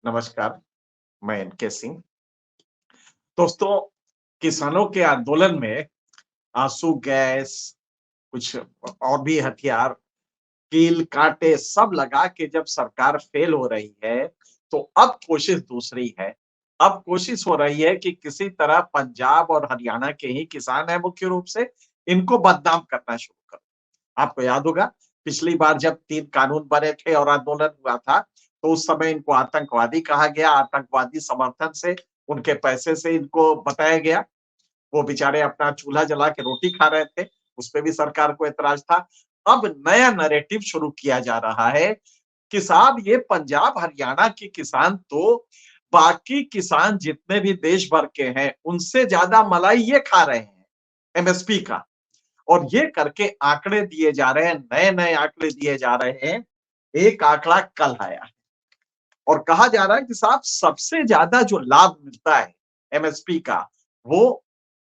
नमस्कार, मैं एनके सिंह। दोस्तों, किसानों के आंदोलन में आंसू गैस, कुछ और भी हथियार, कील, काँटे सब लगा के जब सरकार फेल हो रही है, तो अब कोशिश दूसरी है। अब कोशिश हो रही है कि किसी तरह पंजाब और हरियाणा के ही किसान हैं मुख्य रूप से, इनको बदनाम करना शुरू करो। आपको याद होगा, पिछली बार जब 3 कानून बने थे और आंदोलन हुआ था, तो उस समय इनको आतंकवादी कहा गया, आतंकवादी समर्थन से, उनके पैसे से इनको बताया गया। वो बेचारे अपना चूल्हा जला के रोटी खा रहे थे, उसपे भी सरकार को ऐतराज था। अब नया नैरेटिव शुरू किया जा रहा है कि साहब ये पंजाब, हरियाणा के किसान तो बाकी किसान जितने भी देश भर के हैं, उनसे ज्यादा मलाई ये खा रहे हैं, एमएसपी का। और ये करके आंकड़े दिए जा रहे हैं, नए-नए आंकड़े दिए जा रहे हैं। एक आंकड़ा कल आया है और कहा जा रहा है कि साहब सबसे ज्यादा जो लाभ मिलता है एमएसपी का, वो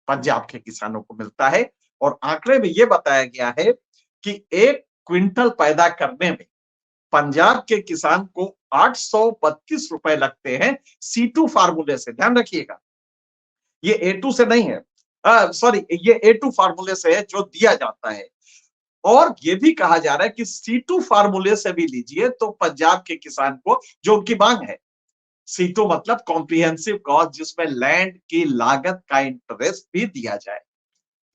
पंजाब के किसानों को मिलता है। और आंकड़े में ये बताया गया है कि 1 क्विंटल पैदा करने में पंजाब के किसान को ₹832 लगते हैं C2 फार्मूले से, ध्यान रखिएगा। ये A2 से नहीं है। सॉरी, ये A2 फार्मूले से है जो दिया जाता है। और ये भी कहा जा रहा है कि C2 फार्मूले से भी लीजिए तो पंजाब के किसान को जो उनकी मांग है, C2 मतलब कॉम्प्रिहेंसिव कॉस्ट, जिसमें लैंड की लागत का इंटरेस्ट भी दिया जाए।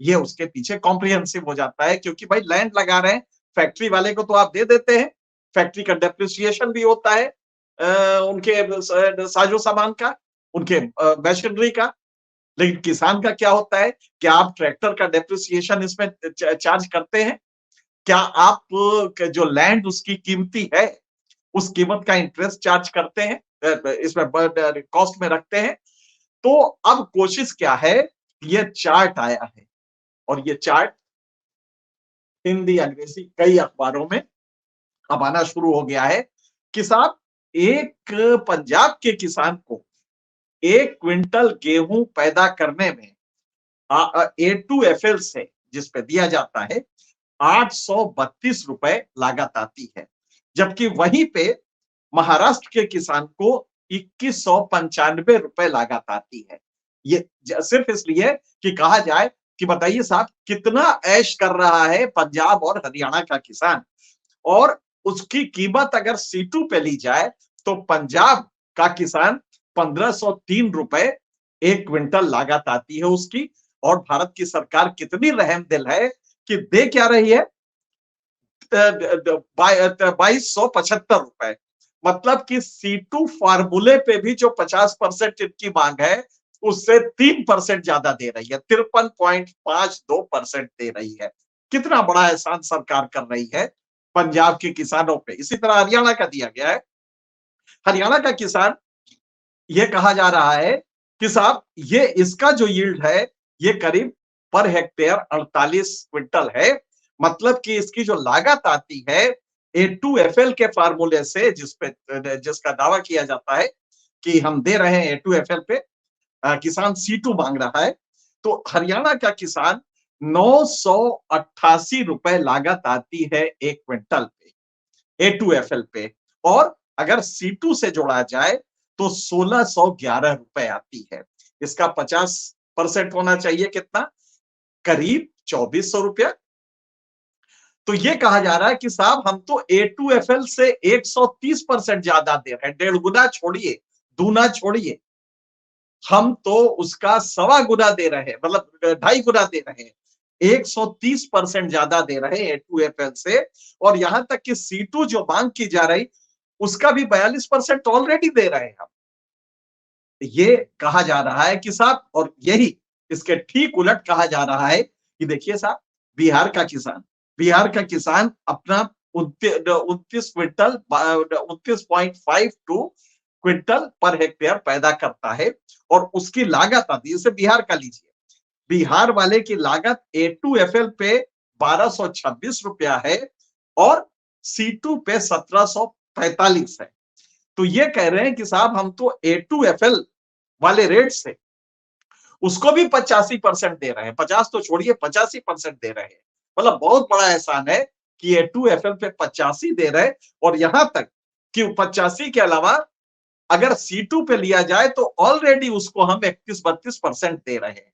ये उसके पीछे कॉम्प्रिहेंसिव हो जाता है क्योंकि भाई लैंड लगा रहे हैं, फैक्ट्री वाले को तो आप दे देते हैं, फैक्ट्री का डेप्रिसिएशन भी होता है, उनके साजो सामान का, उनके मशीनरी का। लेकिन किसान का क्या होता है? क्या आप ट्रैक्टर का डेप्रिसिएशन इसमें चार्ज करते हैं? क्या आप जो लैंड उसकी कीमती है, उस कीमत का इंटरेस्ट चार्ज करते हैं, इसमें कॉस्ट में रखते हैं? तो अब कोशिश क्या है, ये चार्ट आया है और ये चार्ट हिंदी, अंग्रेजी कई अखबारों में अब आना शुरू हो गया है कि साहब एक पंजाब के किसान को 1 क्विंटल गेहूं पैदा करने में A2FL से जिस पे दिया जाता है ₹832 लागत आती है। जबकि वहीं पे महाराष्ट्र के किसान को ₹2195 लागत आती है। ये सिर्फ इसलिए कि कहा जाए कि बताइए साहब कितना ऐश कर रहा है पंजाब और हरियाणा का किसान। और उसकी कीमत अगर C2 पे ली जाए तो पंजाब का किसान ₹1503 1 क्विंटल लागत आती है उसकी। और भारत की सरकार कितनी रहमदिल है कि दे क्या रही है, ₹2275। मतलब कि C2 फार्मूले पे भी जो 50% इनकी मांग है, उससे 3% ज्यादा दे रही है, 53.52% दे रही है। कितना बड़ा एहसान सरकार कर रही है पंजाब के किसानों पे। इसी तरह हरियाणा का दिया गया है। हरियाणा का किसान, ये कहा जा रहा है कि साहब ये इसका जो यील्ड है, ये करीब पर हेक्टेयर 48 क्विंटल है। मतलब कि इसकी जो लागत आती है A2FL के फार्मूले से, जिसका दावा किया जाता है कि हम दे रहे हैं A2FL पे, किसान C2 मांग रहा है। तो हरियाणा का किसान ₹988 लागत आती है 1 क्विंटल पे A2FL पे। और अगर C2 से जोड़ा जाए तो ₹1611 आती है। इसका 50% होना चाहिए कितना? करीब ₹2400। तो ये कहा जा रहा है कि साहब हम तो A2FL से 130% ज्यादा दे रहे हैं, 1.5 गुना छोड़िए, दूना छोड़िए, हम तो उसका सवा गुना दे रहे हैं, मतलब 2.5 गुना दे रहे हैं, 130% ज्यादा दे रहे हैं A2FL से। और यहां तक कि C2 जो मांग की जा रही, उसका भी 42% ऑलरेडी दे रहे हैं हम। ये कहा जा रहा है कि साहब, और यही इसके ठीक उलट कहा जा रहा है कि देखिए साहब, बिहार का किसान बिहार का किसान अपना 29 क्विंटल 29.52 क्विंटल पर हेक्टेयर पैदा करता है। और उसकी लागत आती है, जैसे बिहार का लीजिए, बिहार वाले की लागत A2FL पे ₹1226 है और C2 पे 1745 है। तो ये कह रहे हैं कि साहब हम तो A2FL वाले रेट से उसको भी 85% दे रहे हैं, 50 तो छोड़िए, 85% दे रहे हैं। मतलब बहुत बड़ा एहसान है कि A2FL पे 85 दे रहे हैं। और यहां तक कि 85 के अलावा अगर C2 पे लिया जाए तो ऑलरेडी उसको हम 31-32% दे रहे हैं।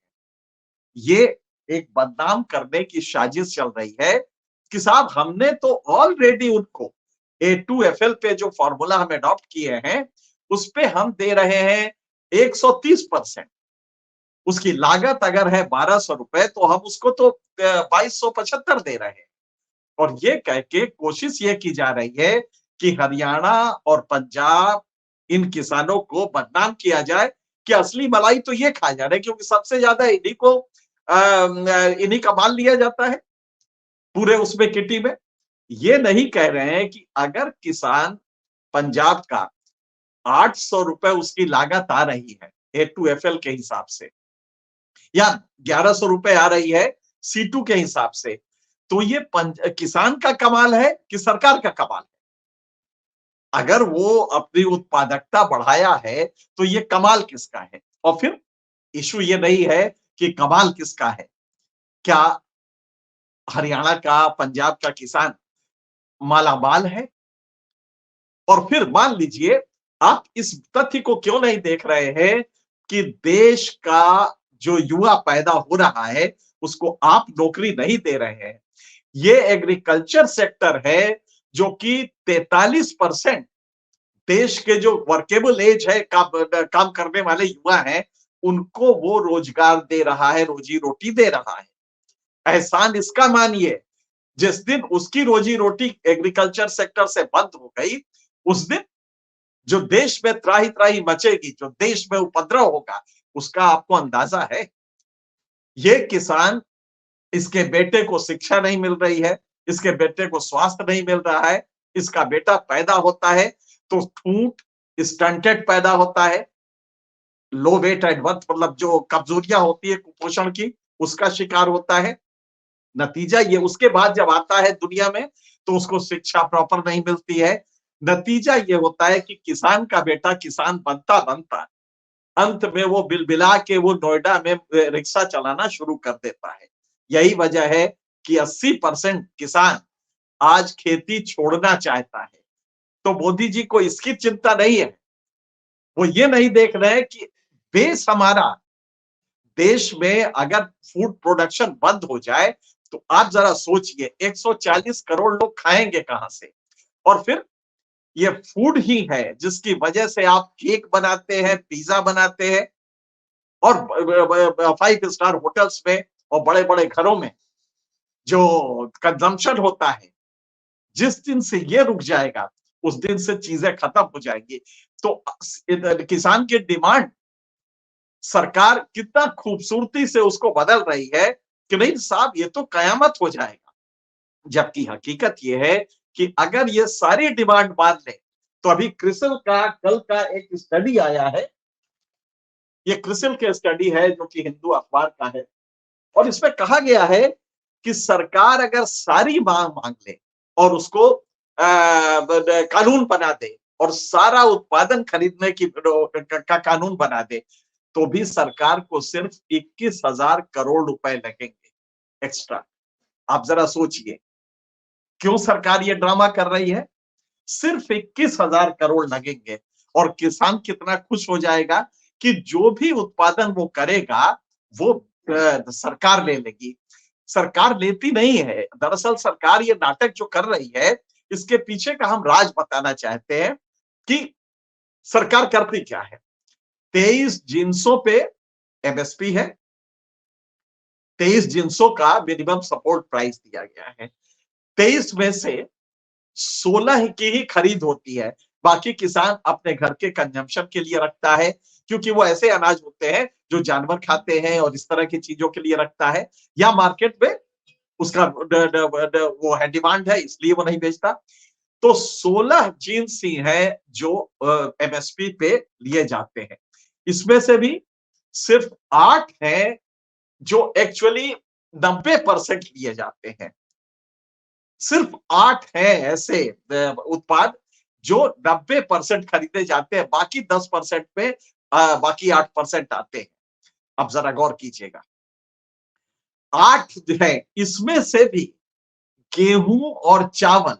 ये एक बदनाम करने की साजिश चल रही है कि साहब हमने तो ऑलरेडी उनको A2FL पे जो फॉर्मूला हम अडॉप्ट किए हैं उस पे हम दे रहे हैं 130%। उसकी लागत अगर है 1200 रुपए तो हम उसको तो 2275 दे रहे हैं। और ये कह के कोशिश ये की जा रही है कि हरियाणा और पंजाब इन किसानों को बदनाम किया जाए कि असली मलाई तो ये खाया जा रहा है क्योंकि सबसे ज्यादा इन्हीं को इन्हीं का माल लिया जाता है पूरे उसमें किटी में। ये नहीं कह रहे हैं कि अगर किसान पंजाब का 800 रुपए उसकी लागत आ रही है A2FL के हिसाब से या 1100 रुपए आ रही है C2 के हिसाब से, तो ये किसान का कमाल है कि सरकार का कमाल है? अगर वो अपनी उत्पादकता बढ़ाया है तो ये कमाल किसका है? और फिर इशू ये नहीं है कि कमाल किसका है, क्या हरियाणा का पंजाब का किसान मालामाल है? और फिर मान लीजिए आप इस तथ्य को क्यों नहीं देख रहे हैं कि देश का जो युवा पैदा हो रहा है उसको आप नौकरी नहीं दे रहे हैं। ये एग्रीकल्चर सेक्टर है जो कि 43% देश के जो वर्केबल एज है काम करने वाले युवा हैं उनको वो रोजगार दे रहा है, रोजी रोटी दे रहा है। एहसान इसका मानिए जिस दिन उसकी रोजी रोटी एग्रीकल्चर सेक्टर से बंद हो गई उस दिन जो देश में त्राही त्राही मचेगी, जो देश में उपद्रव होगा, उसका आपको अंदाजा है? ये किसान, इसके बेटे को शिक्षा नहीं मिल रही है, इसके बेटे को स्वास्थ्य नहीं मिल रहा है, इसका बेटा पैदा होता है तो ठूंठ, स्टंटेड पैदा होता है, लो वेट एट बर्थ मतलब जो कमजोरियां होती है कुपोषण की, उसका शिकार होता है। नतीजा ये उसके बाद जब आता है दुनिया में तो उसको शिक्षा प्रॉपर नहीं मिलती है। नतीजा ये होता है कि किसान का बेटा किसान बनता बनता अंत में वो बिलबिला के वो नोएडा में रिक्शा चलाना शुरू कर देता है। यही वजह है कि 80% किसान आज खेती छोड़ना चाहता है। तो मोदी जी को इसकी चिंता नहीं है। वो ये नहीं देख रहे हैं कि बेस हमारा देश में अगर फूड प्रोडक्शन बंद हो जाए तो आप जरा सोचिए 140 करोड़ लोग खाएंगे कहां से? और फिर ये फूड ही है जिसकी वजह से आप केक बनाते हैं, पिज्जा बनाते हैं और 5 स्टार होटल्स में और बड़े-बड़े घरों में जो कंजम्पशन होता है, जिस दिन से ये रुक जाएगा, उस दिन से चीजें खत्म हो जाएंगी। तो किसान की डिमांड सरकार कितना खूबसूरती से उसको बदल रही है कि नहीं साहब ये तो कयामत हो जाएगा। जबकि हकीकत ये है कि अगर ये सारी डिमांड मान ले तो अभी क्रिसिल का कल का एक स्टडी आया है। ये क्रिसिल के स्टडी है जो कि हिंदू अखबार का है और इसमें कहा गया है कि सरकार अगर सारी मांग मांग ले और उसको कानून बना दे और सारा उत्पादन खरीदने की का कानून बना दे तो भी सरकार को सिर्फ 21,000 करोड़ रुपए लगेंगे एक्स्ट्रा। आप जरा सोचिए क्यों सरकार ये ड्रामा कर रही है? सिर्फ 21,000 करोड़ लगेंगे और किसान कितना खुश हो जाएगा कि जो भी उत्पादन वो करेगा वो सरकार ले लेगी। सरकार लेती नहीं है। दरअसल सरकार ये नाटक जो कर रही है इसके पीछे का हम राज बताना चाहते हैं कि सरकार करती क्या है। 23 जिन्सों पे एमएसपी है। 23 जिन्सों का मिनिमम सपोर्ट प्राइस दिया गया है। 23 में से 16 की ही खरीद होती है। बाकी किसान अपने घर के कंजम्पशन के लिए रखता है क्योंकि वो ऐसे अनाज होते हैं जो जानवर खाते हैं और इस तरह की चीजों के लिए रखता है या मार्केट में उसका वो है डिमांड है इसलिए वो नहीं बेचता। तो 16 जीन्स ही हैं जो एमएसपी पे लिए जाते हैं। इसमें से भी सिर्फ 8 हैं जो एक्चुअली 90% लिए जाते हैं। सिर्फ 8 है ऐसे उत्पाद जो 90% खरीदे जाते हैं। बाकी 10% पे बाकी 8% आते हैं। अब जरा गौर कीजिएगा 8 जो है इसमें से भी गेहूं और चावल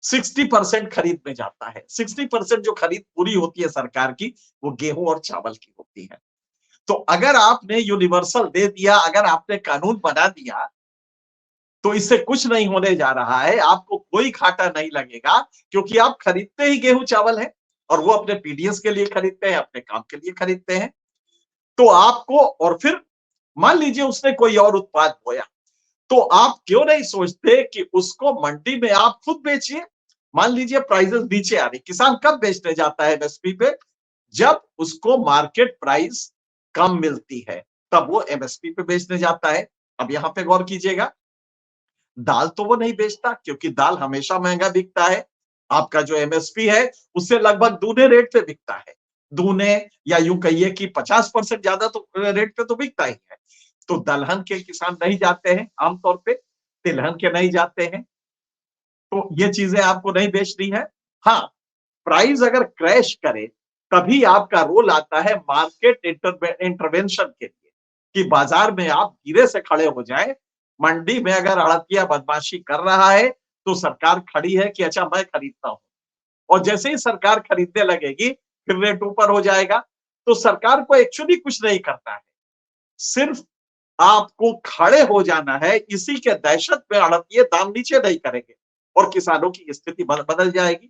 60% खरीद में जाता है। 60% जो खरीद पूरी होती है सरकार की, वो गेहूं और चावल की होती है। तो अगर आपने यूनिवर्सल दे दिया, अगर आपने कानून बना दिया, तो इससे कुछ नहीं होने जा रहा है, आपको कोई घाटा नहीं लगेगा, क्योंकि आप खरीदते ही गेहूं चावल है, और वो अपने पीडीएस के लिए खरीदते हैं, अपने काम के लिए खरीदते हैं। तो आपको, और फिर मान लीजिए उसने कोई और उत्पाद बोया, तो आप क्यों नहीं सोचते कि उसको मंडी में आप खुद बेचिए। मान लीजिए प्राइसेस नीचे आ रही, किसान कब बेचने जाता है एमएसपी पे? जब उसको मार्केट प्राइस कम मिलती है, तब वो एमएसपी पे बेचने जाता है। अब यहां पे गौर कीजिएगा, दाल तो वो नहीं बेचता, क्योंकि दाल हमेशा महंगा बिकता है। आपका जो एमएसपी है उससे लगभग दूने रेट पे बिकता है। दूने, या यूं कहिए कि 50% ज्यादा तो रेट पे तो बिकता ही है। तो दलहन के किसान नहीं जाते हैं आमतौर पे, तिलहन के नहीं जाते हैं, तो ये चीजें आपको नहीं बेचनी है। हाँ, प्राइस अगर क्रैश करे, तभी आपका रोल आता है मार्केट इंटरवेंशन के लिए, कि बाजार में आप धीरे से खड़े हो जाए। मंडी में अगर आड़तिया बदमाशी कर रहा है, तो सरकार खड़ी है कि अच्छा मैं खरीदता हूं, और जैसे ही सरकार खरीदने लगेगी, फिर रेट ऊपर हो जाएगा। तो सरकार को एक्चुअली कुछ नहीं करना है, सिर्फ आपको खड़े हो जाना है। इसी के दहशत में आड़तिए दाम नीचे नहीं करेंगे, और किसानों की स्थिति बदल जाएगी।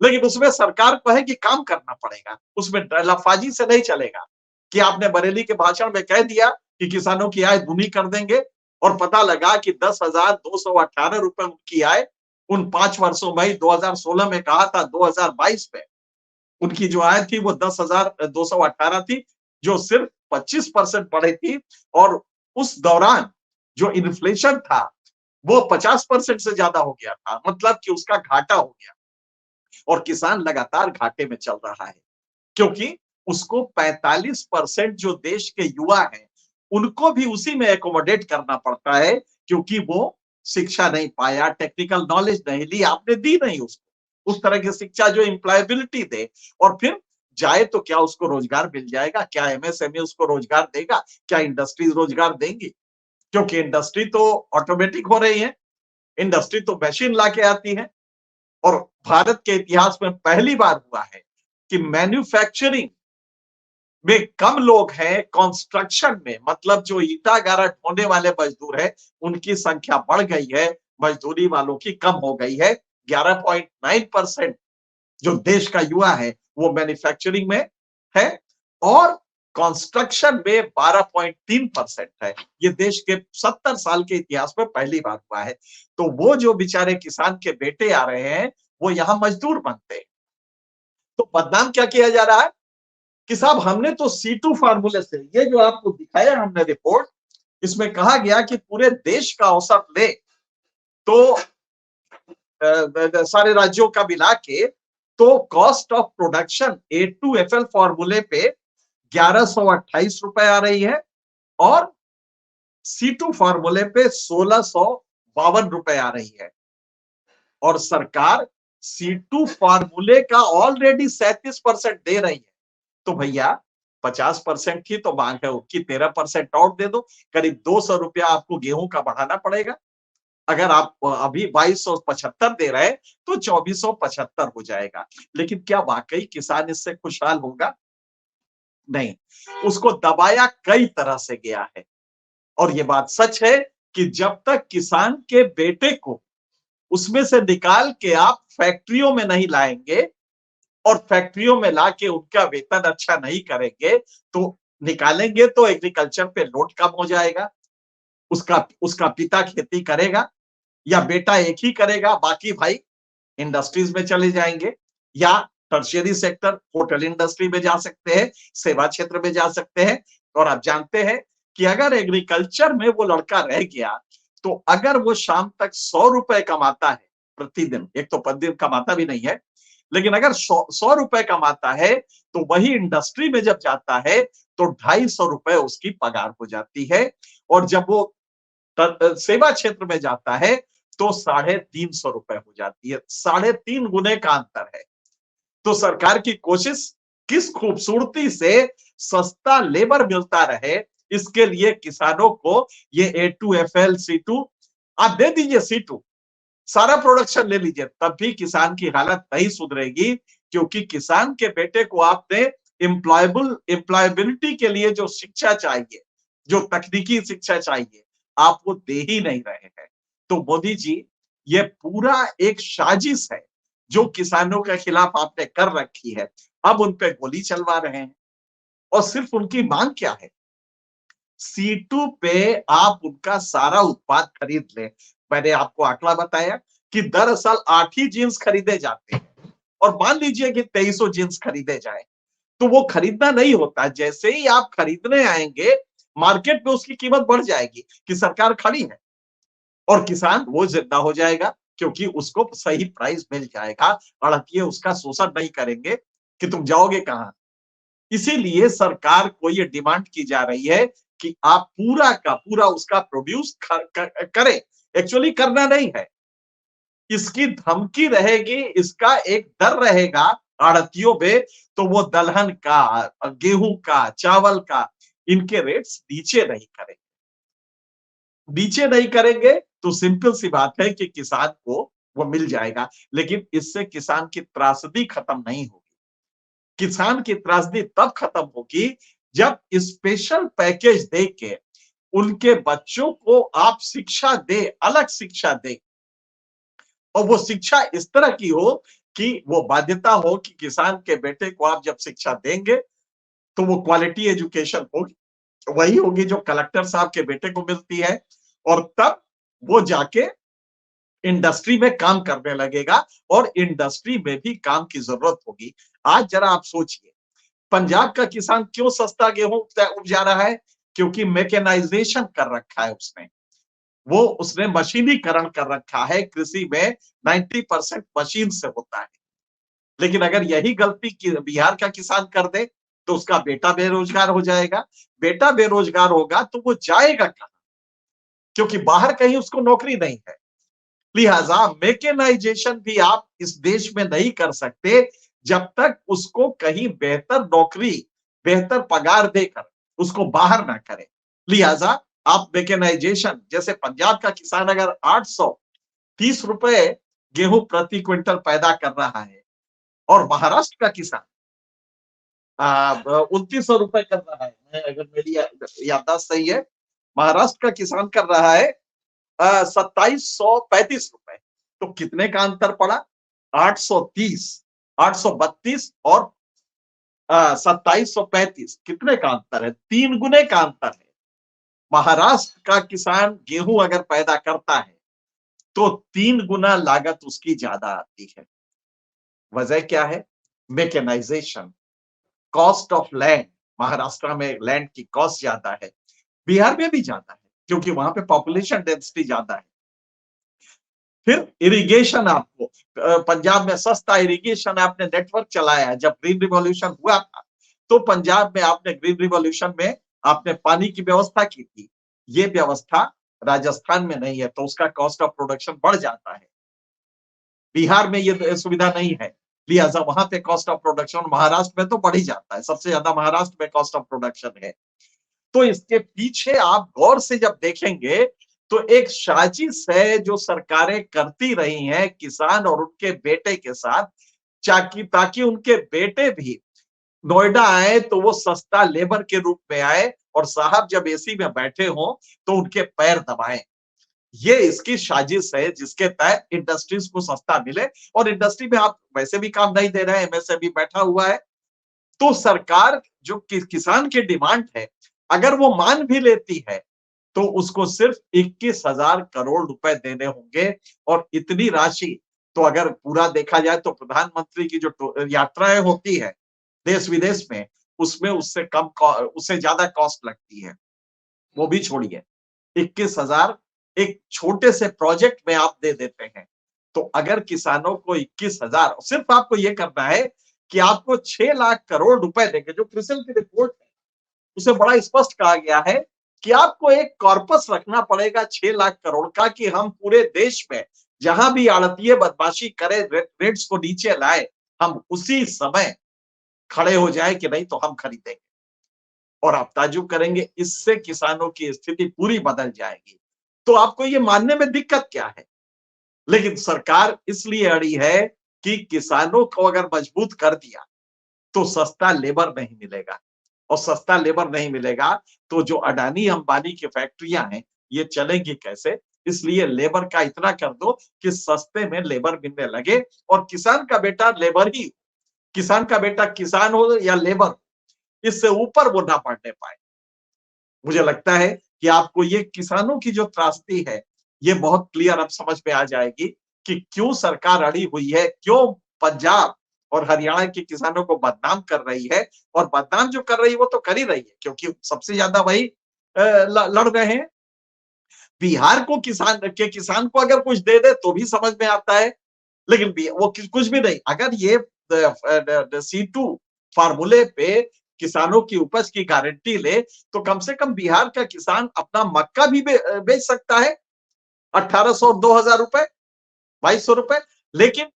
लेकिन उसमें सरकार को है कि काम करना पड़ेगा, उसमें लफाजी से नहीं चलेगा कि आपने बरेली के भाषण में कह दिया कि किसानों की आय दूनी कर देंगे, और पता लगा कि 10,218 रुपए उनकी आय उन 5 वर्षों में, 2016 में कहा था, 2022 में उनकी जो आय थी वो 10,218 थी, जो सिर्फ 25% बढ़ी थी। और उस दौरान जो इन्फ्लेशन था वो 50% से ज्यादा हो गया था, मतलब कि उसका घाटा हो गया, और किसान लगातार घाटे में चल रहा है, क्योंकि उसको 45% जो देश के युवा हैं, उनको भी उसी में एकोमोडेट करना पड़ता है, क्योंकि वो शिक्षा नहीं पाया, टेक्निकल नॉलेज नहीं ली, आपने दी नहीं उसको उस तरह की शिक्षा जो एम्प्लॉयबिलिटी दे। और फिर जाए तो क्या उसको रोजगार मिल जाएगा? क्या एमएसएमई उसको रोजगार देगा? क्या इंडस्ट्रीज रोजगार देंगी? क्योंकि इंडस्ट्री तो ऑटोमेटिक हो रही है, इंडस्ट्री तो मशीन ला के आती है। और भारत के इतिहास में पहली बार हुआ है कि मैन्युफैक्चरिंग में कम लोग हैं, कंस्ट्रक्शन में, मतलब जो ईटा गारा ढोने वाले मजदूर हैं, उनकी संख्या बढ़ गई है, मजदूरी वालों की कम हो गई है। 11.9% जो देश का युवा है वो मैन्युफैक्चरिंग में है, और कंस्ट्रक्शन में 12.3% है। ये देश के 70 साल के इतिहास में पहली बार हुआ है। तो वो जो बेचारे किसान के बेटे आ रहे हैं, वो यहां मजदूर बनते हैं। तो बदनाम क्या किया जा रहा है कि साहब हमने तो C2 फार्मूले से, ये जो आपको दिखाया हमने रिपोर्ट, इसमें कहा गया कि पूरे देश का औसत ले तो सारे राज्यों का मिला के, तो कॉस्ट ऑफ प्रोडक्शन A2FL फॉर्मूले पे 1128 रुपए आ रही है, और C2 फॉर्मूले पे 1652 रुपए आ रही है। और सरकार C2 फॉर्मूले का ऑलरेडी 37% दे रही है। तो भैया 50% की तो मांग है, उसकी 13% और दे दो, करीब 200 रुपया आपको गेहूं का बढ़ाना पड़ेगा। अगर आप अभी 2275 दे रहे हैं, तो 2475 हो जाएगा। लेकिन क्या वाकई किसान इससे खुशहाल होगा? नहीं, उसको दबाया कई तरह से गया है। और ये बात सच है कि जब तक किसान के बेटे को उसमें से निकाल के आप फैक्ट्रियों में नहीं लाएंगे, और फैक्ट्रियों में लाके उनका वेतन अच्छा नहीं करेंगे, तो निकालेंगे तो एग्रीकल्चर पे लोड कम हो जाएगा। उसका उसका पिता खेती करेगा, या बेटा एक ही करेगा, बाकी भाई इंडस्ट्रीज में चले जाएंगे, या टर्शियरी सेक्टर, होटल इंडस्ट्री में जा सकते हैं, सेवा क्षेत्र में जा सकते हैं। और आप जानते हैं कि अगर एग्रीकल्चर में वो लड़का रह गया, तो अगर वो शाम तक 100 रुपए कमाता है प्रतिदिन, एक तो प्रतिदिन कमाता भी नहीं है, लेकिन अगर 100 रुपए कमाता है, तो वही इंडस्ट्री में जब जाता है, तो 250 रुपए उसकी पगार हो जाती है। और जब वो सेवा क्षेत्र में जाता है, तो 350 रुपए हो जाती है। 3.5 गुने का अंतर है। तो सरकार की कोशिश किस खूबसूरती से सस्ता लेबर मिलता रहे, इसके लिए किसानों को ये A2FL C2 आप दे दीजिए। C2 सारा प्रोडक्शन ले लीजिए, तब भी किसान की हालत नहीं सुधरेगी, क्योंकि किसान के बेटे को आपने एम्प्लॉयबिलिटी के लिए जो शिक्षा चाहिए, जो तकनीकी शिक्षा चाहिए, आप वो दे ही नहीं रहे हैं। तो मोदी जी, ये पूरा एक साजिश है जो किसानों के खिलाफ आपने कर रखी है। अब उन पे गोली चलवा रहे हैं और सिर्फ उनकी मांग क्या है? C2 पे आप उनका सारा उत्पाद खरीद लें। मैंने आपको आंकड़ा बताया कि दरअसल 8 ही जीन्स खरीदे जाते हैं और मान लीजिए कि 2300 जीन्स खरीदे जाए, तो वो खरीदना नहीं होता। जैसे ही आप खरीदने आएंगे, मार्केट में उसकी कीमत बढ़ जाएगी कि सरकार खड़ी है और किसान वो जिंदा हो जाएगा, क्योंकि उसको सही प्राइस मिल जाएगा। आड़तिए उसका शोषण नहीं करेंगे कि तुम जाओगे कहां। इसीलिए सरकार को ये डिमांड की जा रही है कि आप पूरा का पूरा उसका प्रोड्यूस करें। एक्चुअली करना नहीं है, इसकी धमकी रहेगी, इसका एक डर रहेगा आड़तियों पे, तो वो दलहन का, गेहूं का, चावल का, इनके रेट्स नीचे नहीं करेंगे तो सिंपल सी बात है कि किसान को वो मिल जाएगा। लेकिन इससे किसान की त्रासदी खत्म नहीं होगी। किसान की त्रासदी तब खत्म होगी जब स्पेशल पैकेज दे के उनके बच्चों को आप शिक्षा दे, अलग शिक्षा दे, और वो शिक्षा इस तरह की हो कि वो बाध्यता हो कि किसान के बेटे को आप जब शिक्षा देंगे तो वो क्वालिटी एजुकेशन होगी, वही होगी जो कलेक्टर साहब के बेटे को मिलती है, और तब वो जाके इंडस्ट्री में काम करने लगेगा और इंडस्ट्री में भी काम की जरूरत होगी। आज जरा आप सोचिए, पंजाब का किसान क्यों सस्ता गेहूं उपजा रहा है? क्योंकि मैकेनाइजेशन कर रखा है उसने, वो उसने मशीनीकरण कर रखा है। कृषि में 90% मशीन से होता है। लेकिन अगर यही गलती बिहार का किसान कर दे तो उसका बेटा बेरोजगार हो जाएगा। बेटा बेरोजगार होगा तो वो जाएगा कहां? क्योंकि बाहर कहीं उसको नौकरी नहीं है। लिहाजा मैकेनाइजेशन भी आप इस देश में नहीं कर सकते जब तक उसको कहीं बेहतर नौकरी, बेहतर पगार देकर उसको बाहर ना करें। लिहाजा आप मैकेनाइजेशन, जैसे पंजाब का किसान अगर 830 रुपए गेहूं प्रति क्विंटल पैदा कर रहा है और महाराष्ट्र का किसान 2900 रुपए कर रहा है, अगर मेरी याददाश्त सही है, महाराष्ट्र का किसान कर रहा है 2735 रुपए। तो कितने का अंतर पड़ा? 830, 832 और 2735, कितने का अंतर है? 3 गुने का अंतर है। महाराष्ट्र का किसान गेहूं अगर पैदा करता है तो 3 गुना लागत उसकी ज्यादा आती है। वजह क्या है? Mechanisation, cost of land. Maharashtra में लैंड की कॉस्ट ज्यादा है, बिहार में भी ज्यादा है, क्योंकि वहां पे पॉपुलेशन डेंसिटी ज्यादा है। फिर इरिगेशन, आपको पंजाब में सस्ता इरिगेशन आपने नेटवर्क चलाया। जब ग्रीन रिवॉल्यूशन हुआ था तो पंजाब में आपने ग्रीन रिवॉल्यूशन में आपने पानी की व्यवस्था की थी। ये व्यवस्था राजस्थान में नहीं है, तो उसका कॉस्ट ऑफ प्रोडक्शन बढ़ जाता है। बिहार में ये सुविधा नहीं है, लिहाजा वहां पे कॉस्ट ऑफ प्रोडक्शन, महाराष्ट्र में तो बढ़ ही जाता है, सबसे ज्यादा महाराष्ट्र में कॉस्ट ऑफ प्रोडक्शन है। तो इसके पीछे आप गौर से जब देखेंगे तो एक साजिश है जो सरकारें करती रही हैं किसान और उनके बेटे के साथ, ताकि उनके बेटे भी नोएडा आए तो वो सस्ता लेबर के रूप में आए, और साहब जब एसी में बैठे हों तो उनके पैर दबाएं। ये इसकी साजिश है जिसके तहत इंडस्ट्रीज को सस्ता मिले, और इंडस्ट्री में आप वैसे भी काम नहीं दे रहे हैं, एमएसएमई बैठा हुआ है। तो सरकार जो किसान की डिमांड है, अगर वो मान भी लेती है तो उसको सिर्फ 21,000 करोड़ रुपए देने होंगे। और इतनी राशि तो अगर पूरा देखा जाए तो प्रधानमंत्री की जो यात्राएं होती है देश विदेश में, उसमें उससे ज्यादा कॉस्ट लगती है। वो भी छोड़िए, 21,000 एक छोटे से प्रोजेक्ट में आप दे देते हैं। तो अगर किसानों को 21,000, सिर्फ आपको ये करना है कि आपको 6 लाख करोड़ रुपए देंगे। जो क्रिसिल की रिपोर्ट है उसे बड़ा स्पष्ट कहा गया है कि आपको एक कॉर्पस रखना पड़ेगा 6 लाख करोड़ का, कि हम पूरे देश में जहां भी आड़तीय बदमाशी करे, रेट्स को नीचे लाए, हम उसी समय खड़े हो जाए कि नहीं तो हम खरीदेंगे। और आप ताज्जुब करेंगे, इससे किसानों की स्थिति पूरी बदल जाएगी। तो आपको ये मानने में दिक्कत क्या है? लेकिन सरकार इसलिए अड़ी है कि किसानों को अगर मजबूत कर दिया तो सस्ता लेबर नहीं मिलेगा, और सस्ता लेबर नहीं मिलेगा तो जो अडानी अंबानी की फैक्ट्रियां हैं ये चलेंगी कैसे। इसलिए लेबर का इतना कर दो कि सस्ते में लेबर मिलने लगे, और किसान का बेटा लेबर ही, किसान का बेटा किसान हो या लेबर, इससे ऊपर वो ना बढ़ने पाए। मुझे लगता है कि आपको ये किसानों की जो त्रासदी है ये बहुत क्लियर अब समझ में आ जाएगी कि क्यों सरकार अड़ी हुई है, क्यों पंजाब और हरियाणा के किसानों को बदनाम कर रही है। और बदनाम जो कर रही है वो तो कर ही रही है, क्योंकि सबसे ज्यादा वही लड़ रहे हैं। बिहार को किसान को अगर कुछ दे दे तो भी समझ में आता है, लेकिन वो कुछ भी नहीं। अगर ये C2 फार्मूले पे किसानों की उपज की गारंटी ले तो कम से कम बिहार का किसान अपना मक्का भी बेच सकता है 1800 और 2000 रुपए, 2200 रुपए। लेकिन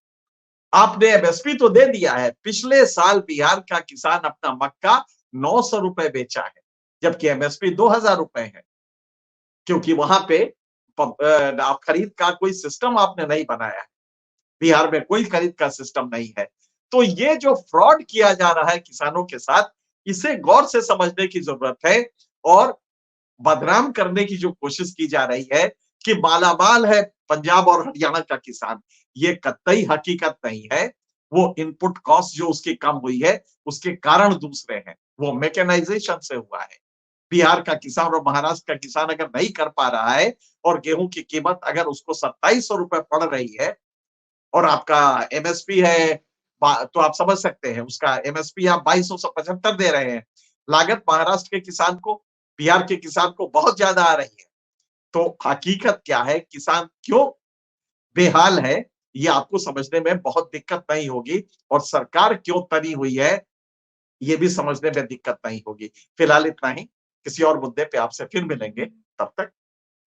आपने एमएसपी तो दे दिया है। पिछले साल बिहार का किसान अपना मक्का 900 रुपए बेचा है, जबकि एमएसपी 2000 रुपए है, क्योंकि वहां पे खरीद का कोई सिस्टम आपने नहीं बनाया है। बिहार में कोई खरीद का सिस्टम नहीं है। तो ये जो फ्रॉड किया जा रहा है किसानों के साथ, इसे गौर से समझने की जरूरत है। और बदनाम करने की जो कोशिश की जा रही है कि मालामाल है पंजाब और हरियाणा का किसान, ये कतई हकीकत नहीं है। वो इनपुट कॉस्ट जो उसकी कम हुई है उसके कारण दूसरे हैं, वो मैकेनाइजेशन से हुआ है। बिहार का किसान और महाराष्ट्र का किसान अगर नहीं कर पा रहा है और गेहूं की कीमत अगर उसको 2700 रुपए पड़ रही है और आपका एमएसपी है, तो आप समझ सकते हैं उसका एमएसपी आप 2275 दे रहे हैं। लागत महाराष्ट्र के किसान को, बिहार के किसान को बहुत ज्यादा आ रही है। तो हकीकत क्या है, किसान क्यों बेहाल है, ये आपको समझने में बहुत दिक्कत नहीं होगी। और सरकार क्यों तनी हुई है, ये भी समझने में दिक्कत नहीं होगी। फिलहाल इतना ही, किसी और मुद्दे पे आपसे फिर मिलेंगे, तब तक